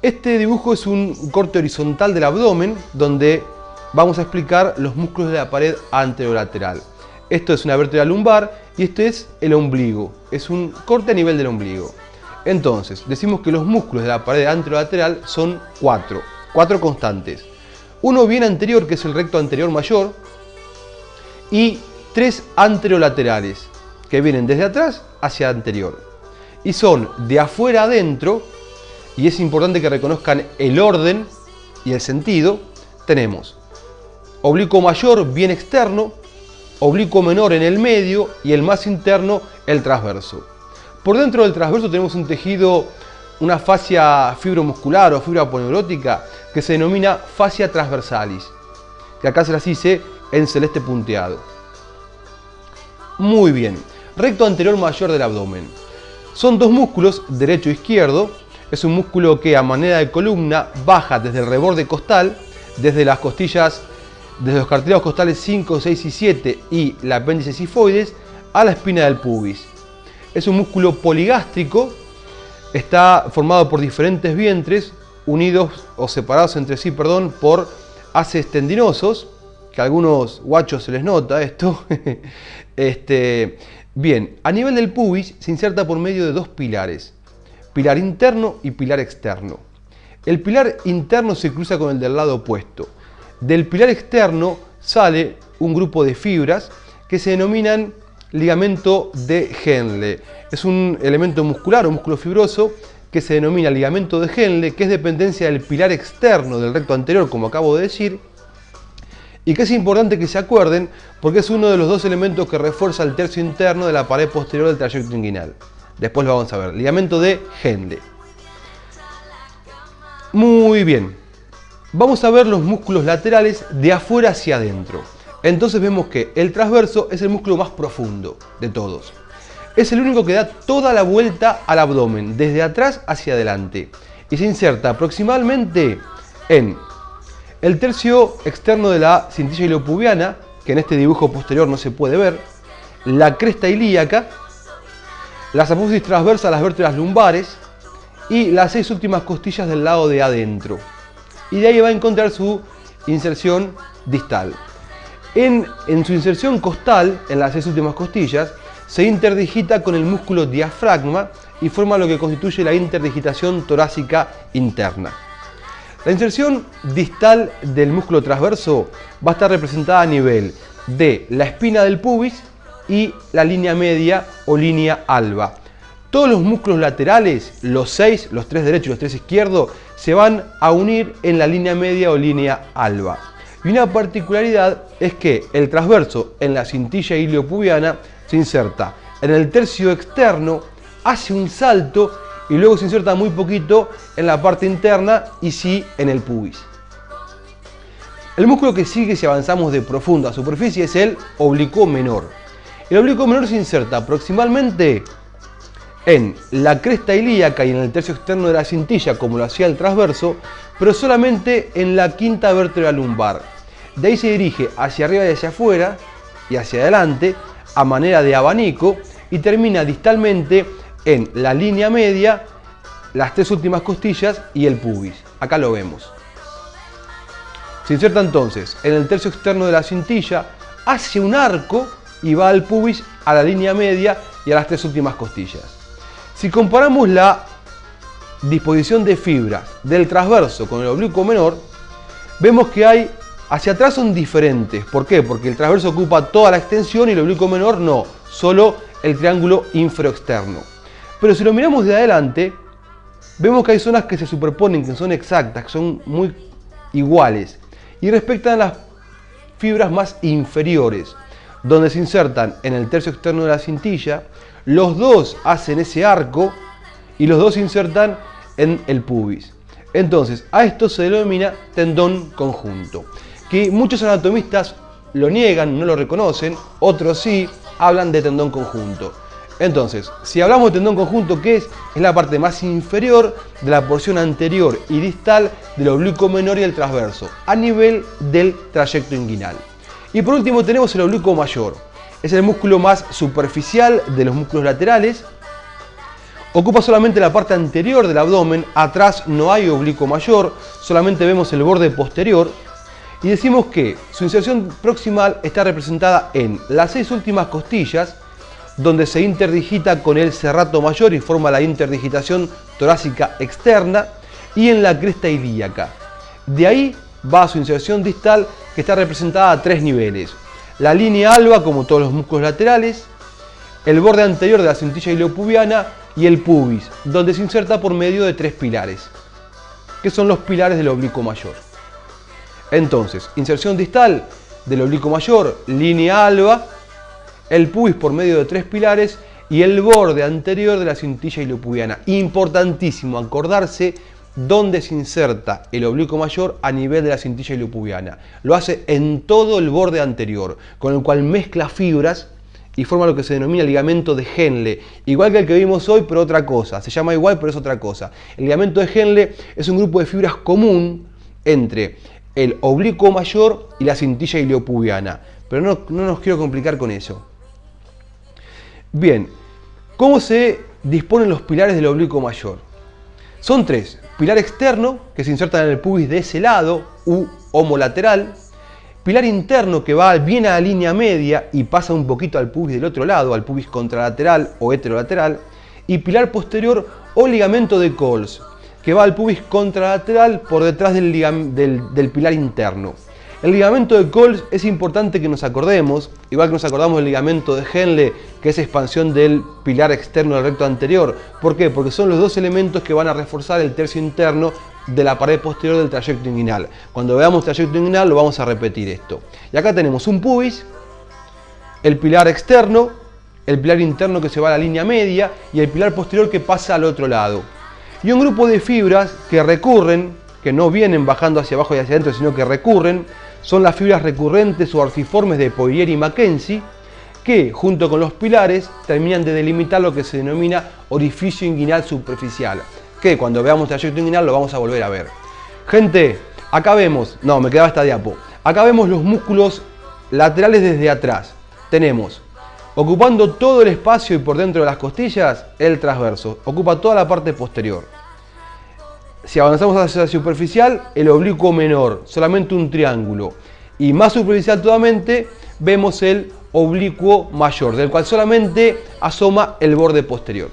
Este dibujo es un corte horizontal del abdomen donde vamos a explicar los músculos de la pared anterolateral. Esto es una vértebra lumbar y este es el ombligo. Es un corte a nivel del ombligo. Entonces, decimos que los músculos de la pared anterolateral son cuatro constantes. Uno bien anterior, que es el recto anterior mayor, y 3 anterolaterales, que vienen desde atrás hacia anterior. Y son de afuera a adentro, y es importante que reconozcan el orden y el sentido. Tenemos oblicuo mayor bien externo, oblicuo menor en el medio y el más interno el transverso. Por dentro del transverso tenemos un tejido, una fascia fibromuscular o fibra aponeurótica que se denomina fascia transversalis, que acá se las hice en celeste punteado. Muy bien, recto anterior mayor del abdomen. Son dos músculos, derecho e izquierdo. Es un músculo que a manera de columna baja desde el reborde costal, desde las costillas, desde los cartílagos costales 5, 6 y 7 y el apéndice sifoides a la espina del pubis. Es un músculo poligástrico, está formado por diferentes vientres unidos o separados entre sí, por haces tendinosos, que a algunos guachos se les nota esto. Bien, a nivel del pubis se inserta por medio de dos pilares, pilar interno y pilar externo. El pilar interno se cruza con el del lado opuesto. Del pilar externo sale un grupo de fibras que se denominan ligamento de Henle. Es un elemento muscular o músculo fibroso que se denomina ligamento de Henle, que es dependencia del pilar externo del recto anterior, como acabo de decir, y que es importante que se acuerden porque es uno de los dos elementos que refuerza el tercio interno de la pared posterior del trayecto inguinal. Después lo vamos a ver. Ligamento de Henle. Muy bien. Vamos a ver los músculos laterales de afuera hacia adentro. Entonces vemos que el transverso es el músculo más profundo de todos. Es el único que da toda la vuelta al abdomen, desde atrás hacia adelante. Y se inserta aproximadamente en el tercio externo de la cintilla iliopubiana, que en este dibujo posterior no se puede ver, la cresta ilíaca, las apófisis transversas a las vértebras lumbares y las 6 últimas costillas del lado de adentro. Y de ahí va a encontrar su inserción distal. En su inserción costal, en las 6 últimas costillas, se interdigita con el músculo diafragma y forma lo que constituye la interdigitación torácica interna. La inserción distal del músculo transverso va a estar representada a nivel de la espina del pubis y la línea media o línea alba. Todos los músculos laterales, los 6, los 3 derechos y los 3 izquierdos, se van a unir en la línea media o línea alba. Y una particularidad es que el transverso en la cintilla iliopubiana se inserta en el tercio externo, hace un salto y luego se inserta muy poquito en la parte interna y sí en el pubis. El músculo que sigue si avanzamos de profundo a superficie es el oblicuo menor. El oblicuo menor se inserta aproximadamente en la cresta ilíaca y en el tercio externo de la cintilla, como lo hacía el transverso, pero solamente en la quinta vértebra lumbar. De ahí se dirige hacia arriba y hacia afuera y hacia adelante a manera de abanico y termina distalmente en la línea media, las 3 últimas costillas y el pubis. Acá lo vemos. Se inserta entonces en el tercio externo de la cintilla, hace un arco y va al pubis, a la línea media y a las 3 últimas costillas. Si comparamos la disposición de fibras del transverso con el oblicuo menor, vemos que hay hacia atrás son diferentes. ¿Por qué? Porque el transverso ocupa toda la extensión y el oblicuo menor no, solo el triángulo inferoexterno. Pero si lo miramos de adelante, vemos que hay zonas que se superponen, que son exactas, que son muy iguales y respetan las fibras más inferiores, donde se insertan en el tercio externo de la cintilla, los dos hacen ese arco y los dos se insertan en el pubis. Entonces, a esto se denomina tendón conjunto, que muchos anatomistas lo niegan, no lo reconocen, otros sí hablan de tendón conjunto. Entonces, si hablamos de tendón conjunto, ¿qué es? Es la parte más inferior de la porción anterior y distal del oblicuo menor y el transverso, a nivel del trayecto inguinal. Y por último tenemos el oblicuo mayor. Es el músculo más superficial de los músculos laterales. Ocupa solamente la parte anterior del abdomen, atrás no hay oblicuo mayor, solamente vemos el borde posterior. Y decimos que su inserción proximal está representada en las 6 últimas costillas, donde se interdigita con el serrato mayor y forma la interdigitación torácica externa, y en la cresta ilíaca. De ahí va a su inserción distal, que está representada a 3 niveles. La línea alba, como todos los músculos laterales, el borde anterior de la cintilla iliopubiana y el pubis, donde se inserta por medio de 3 pilares, que son los pilares del oblicuo mayor. Entonces, inserción distal del oblicuo mayor, línea alba, el pubis por medio de 3 pilares y el borde anterior de la cintilla iliopubiana. Importantísimo acordarse dónde se inserta el oblicuo mayor a nivel de la cintilla iliopubiana. Lo hace en todo el borde anterior, con el cual mezcla fibras y forma lo que se denomina ligamento de Henle, igual que el que vimos hoy, pero otra cosa. Se llama igual, pero es otra cosa. El ligamento de Henle es un grupo de fibras común entre el oblicuo mayor y la cintilla iliopubiana, pero no nos quiero complicar con eso. Bien, ¿cómo se disponen los pilares del oblicuo mayor? Son 3. Pilar externo, que se inserta en el pubis de ese lado, u homolateral. Pilar interno, que va bien a la línea media y pasa un poquito al pubis del otro lado, al pubis contralateral o heterolateral. Y pilar posterior o ligamento de Coles, que va al pubis contralateral por detrás del pilar interno. El ligamento de Coles es importante que nos acordemos, igual que nos acordamos del ligamento de Henle, que es expansión del pilar externo del recto anterior. ¿Por qué? Porque son los 2 elementos que van a reforzar el tercio interno de la pared posterior del trayecto inguinal. Cuando veamos trayecto inguinal lo vamos a repetir esto. Y acá tenemos un pubis, el pilar externo, el pilar interno que se va a la línea media y el pilar posterior que pasa al otro lado. Y un grupo de fibras que recurren, que no vienen bajando hacia abajo y hacia adentro, sino que recurren, son las fibras recurrentes o arciformes de Poirier y Mackenzie, que junto con los pilares terminan de delimitar lo que se denomina orificio inguinal superficial, que cuando veamos trayecto inguinal lo vamos a volver a ver. Gente, acá vemos, no, me quedaba esta diapo, acá vemos los músculos laterales desde atrás. Tenemos, ocupando todo el espacio y por dentro de las costillas, el transverso, ocupa toda la parte posterior. Si avanzamos hacia la superficial, el oblicuo menor, solamente un triángulo. Y más superficial todavía vemos el oblicuo mayor, del cual solamente asoma el borde posterior.